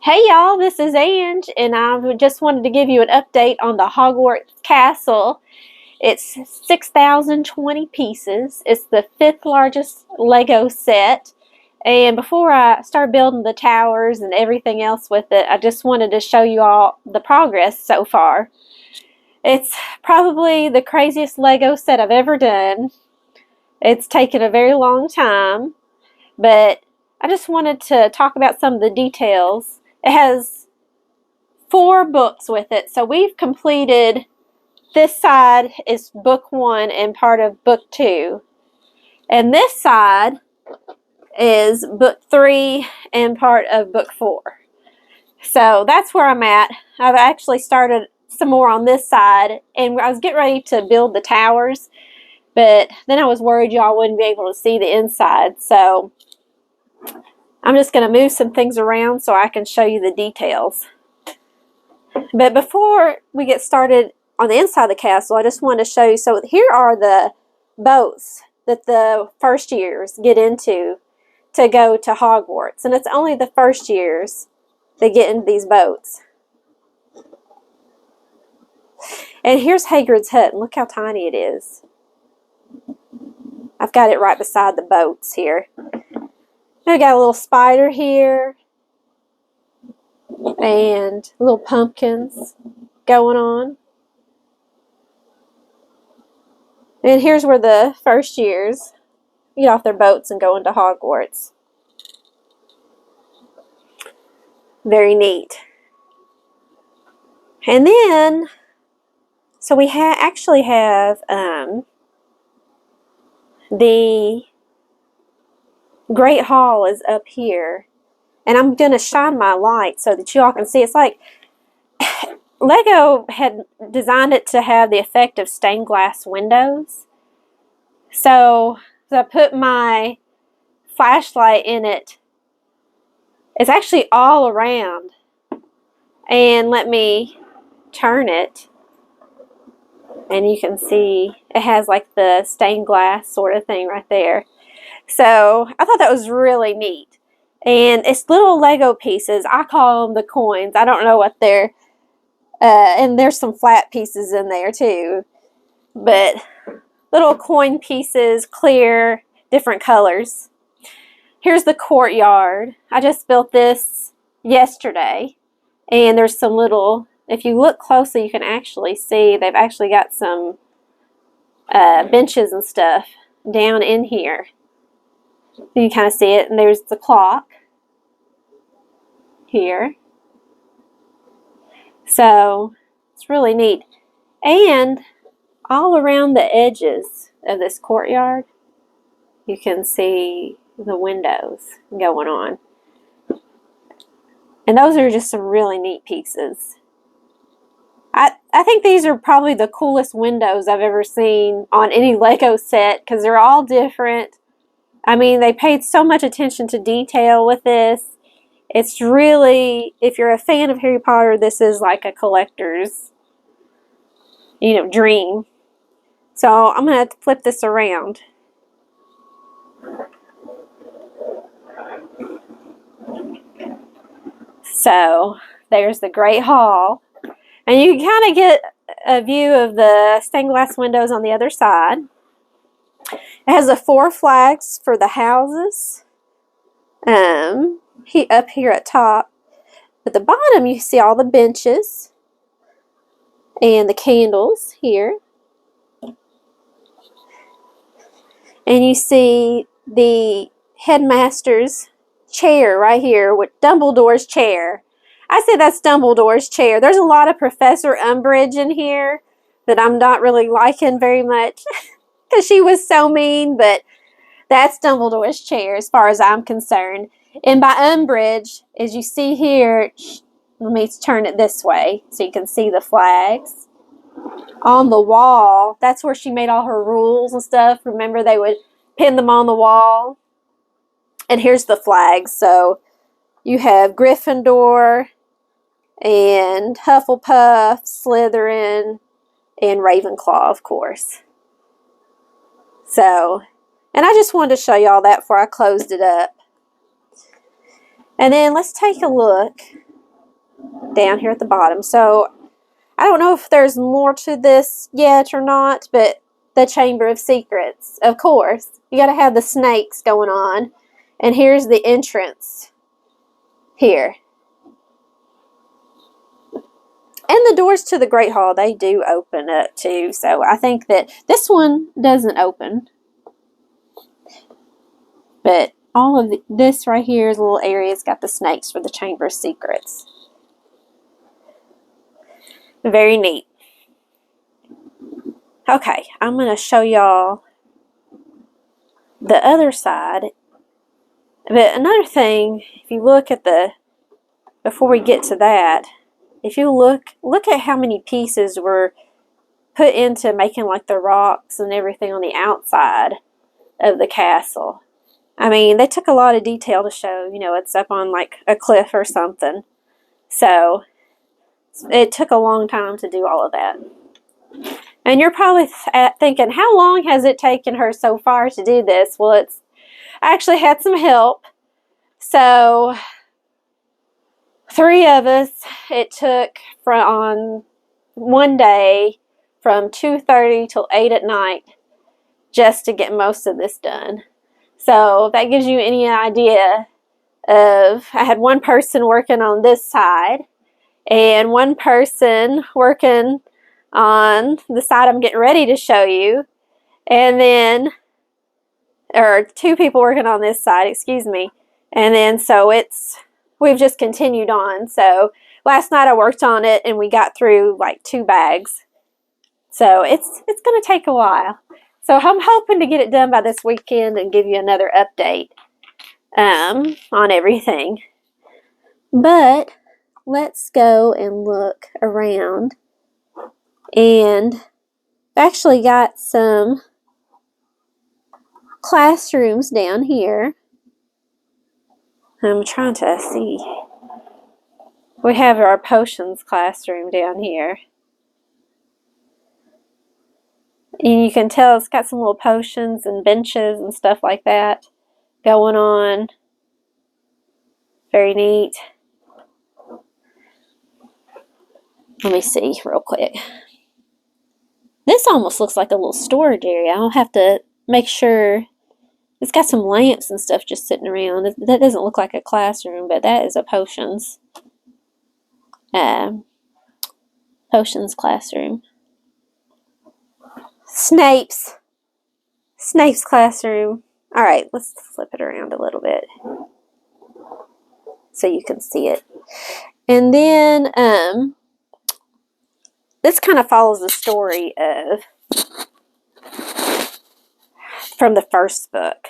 Hey y'all, this is Ange, and I just wanted to give you an update on the Hogwarts Castle. It's 6,020 pieces. It's the 5th largest Lego set. And before I start building the towers and everything else with it, I just wanted to show you all the progress so far. It's probably the craziest Lego set I've ever done. It's taken a very long time, but I just wanted to talk about some of the details. It has 4 books with it, so we've completed, this side is book 1 and part of book 2, and this side is book 3 and part of book 4. So that's where I'm at. I've actually started some more on this side, and I was getting ready to build the towers, but then I was worried y'all wouldn't be able to see the inside, so I'm just going to move some things around so I can show you the details. But before we get started on the inside of the castle, I just want to show you, so here are the boats that the first years get into to go to Hogwarts. And it's only the first years that get into these boats. And here's Hagrid's hut, and look how tiny it is. I've got it right beside the boats here. I've got a little spider here, and little pumpkins going on. And here's where the first years get off their boats and go into Hogwarts. Very neat. And then, so we actually have the Great Hall is up here. And I'm going to shine my light so that you all can see. It's like Lego had designed it to have the effect of stained glass windows. So I put my flashlight in it. It's actually all around. And let me turn it. And you can see it has like the stained glass sort of thing right there. So I thought that was really neat. And it's little Lego pieces. I call them the coins. I don't know what they're, and there's some flat pieces in there too. But little coin pieces, clear, different colors. Here's the courtyard. I just built this yesterday. And there's some little, if you look closely, you can actually see they've actually got some benches and stuff down in here. You can kind of see it, and there's the clock here. So it's really neat. And all around the edges of this courtyard, you can see the windows going on. And those are just some really neat pieces. I think these are probably the coolest windows I've ever seen on any Lego set because they're all different. I mean, they paid so much attention to detail with this. It's really, if you're a fan of Harry Potter, this is like a collector's, dream. So I'm going to flip this around. So there's the Great Hall. And you can kind of get a view of the stained glass windows on the other side. It has the 4 flags for the houses up here at top. At the bottom, you see all the benches and the candles here. And you see the headmaster's chair right here with Dumbledore's chair. I say that's Dumbledore's chair. There's a lot of Professor Umbridge in here that I'm not really liking very much. Because she was so mean, but that's Dumbledore's chair as far as I'm concerned. And by Umbridge, as you see here, let me turn it this way so you can see the flags. On the wall, that's where she made all her rules and stuff. Remember, they would pin them on the wall. And here's the flags. So you have Gryffindor and Hufflepuff, Slytherin, and Ravenclaw, of course. So, and I just wanted to show you all that before I closed it up. And then let's take a look down here at the bottom. So I don't know if there's more to this yet or not, but the Chamber of Secrets, of course. You got to have the snakes going on. And here's the entrance here. And the doors to the Great Hall, they do open up too. So I think that this one doesn't open. But all of this right here is a little area. It's got the snakes for the Chamber of Secrets. Very neat. Okay, I'm going to show y'all the other side. But another thing, if you look at before we get to that, if you look at how many pieces were put into making like the rocks and everything on the outside of the castle. I mean, they took a lot of detail to show, you know, it's up on like a cliff or something. So it took a long time to do all of that. And you're probably thinking, how long has it taken her so far to do this? Well, it's actually had some help. So 3 of us, it took on one day from 2:30 till 8 at night just to get most of this done. So if that gives you any idea of, I had one person working on this side and one person working on the side I'm getting ready to show you, and then, or 2 people working on this side, excuse me, and then so we've just continued on. So last night I worked on it and we got through like 2 bags. So it's going to take a while. So I'm hoping to get it done by this weekend and give you another update on everything. But let's go and look around. And I've actually got some classrooms down here. I'm trying to see. We have our potions classroom down here. And you can tell it's got some little potions and benches and stuff like that going on. Very neat. Let me see real quick. This almost looks like a little storage area. I'll have to make sure. It's got some lamps and stuff just sitting around. That doesn't look like a classroom, but that is a potions classroom. Snape's classroom. All right, let's flip it around a little bit so you can see it. And then this kind of follows the story from the first book.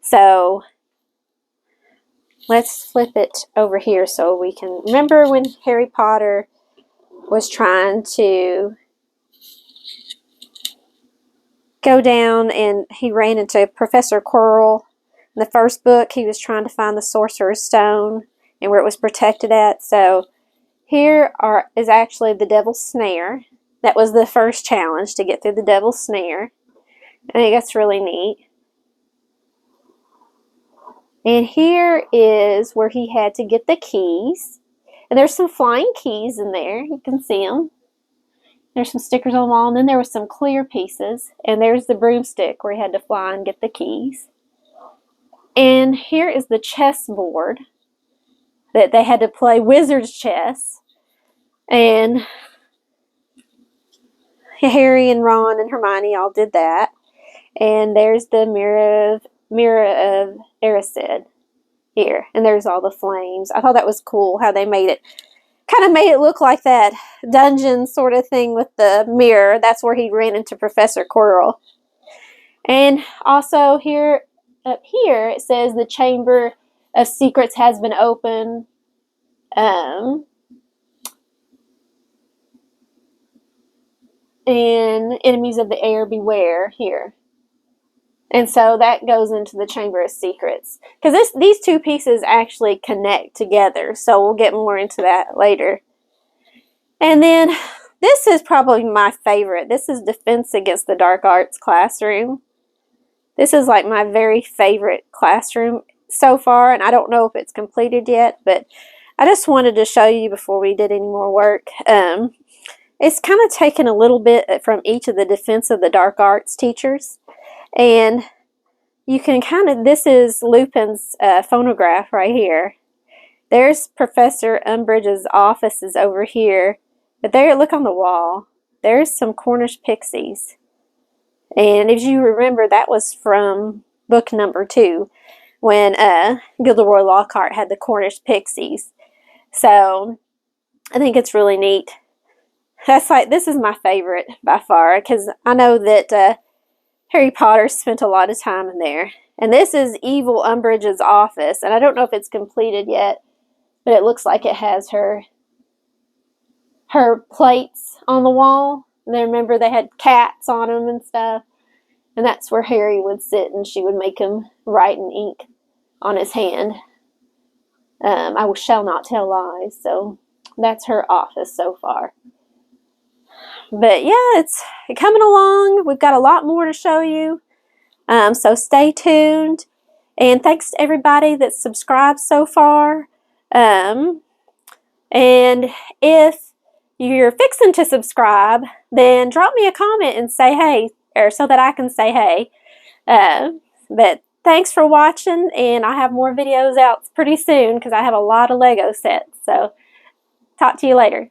So let's flip it over here so we can remember when Harry Potter was trying to go down and he ran into Professor Quirrell. In the first book, he was trying to find the Sorcerer's Stone and where it was protected at. So here is actually the Devil's Snare. That was the first challenge, to get through the Devil's Snare. I think that's really neat. And here is where he had to get the keys. And there's some flying keys in there. You can see them. There's some stickers on the wall. And then there was some clear pieces. And there's the broomstick where he had to fly and get the keys. And here is the chessboard that they had to play wizard's chess. And Harry and Ron and Hermione all did that. And there's the mirror of Erised here. And there's all the flames. I thought that was cool how they made it. Kind of made it look like that dungeon sort of thing with the mirror. That's where he ran into Professor Quirrell. And also here, up here, it says the Chamber of Secrets has been opened. And enemies of the air beware here. And so that goes into the Chamber of Secrets. Because these 2 pieces actually connect together. So we'll get more into that later. And then this is probably my favorite. This is Defense Against the Dark Arts classroom. This is like my very favorite classroom so far. And I don't know if it's completed yet. But I just wanted to show you before we did any more work. It's kind of taken a little bit from each of the Defense of the Dark Arts teachers. And you can kind of, this is Lupin's phonograph right here. There's Professor Umbridge's office is over here. But there, look on the wall. There's some Cornish pixies. And if you remember, that was from book number 2, when Gilderoy Lockhart had the Cornish pixies. So I think it's really neat. This is my favorite by far, because I know that Harry Potter spent a lot of time in there. And this is Evil Umbridge's office, and I don't know if it's completed yet, but it looks like it has her plates on the wall. And then remember they had cats on them and stuff. And that's where Harry would sit, and she would make him write in ink on his hand. I shall not tell lies, so that's her office so far. But yeah, it's coming along. We've got a lot more to show you. So stay tuned. And thanks to everybody that's subscribed so far. And if you're fixing to subscribe, then drop me a comment and say hey, or so that I can say hey. But thanks for watching, and I have more videos out pretty soon because I have a lot of Lego sets. So talk to you later.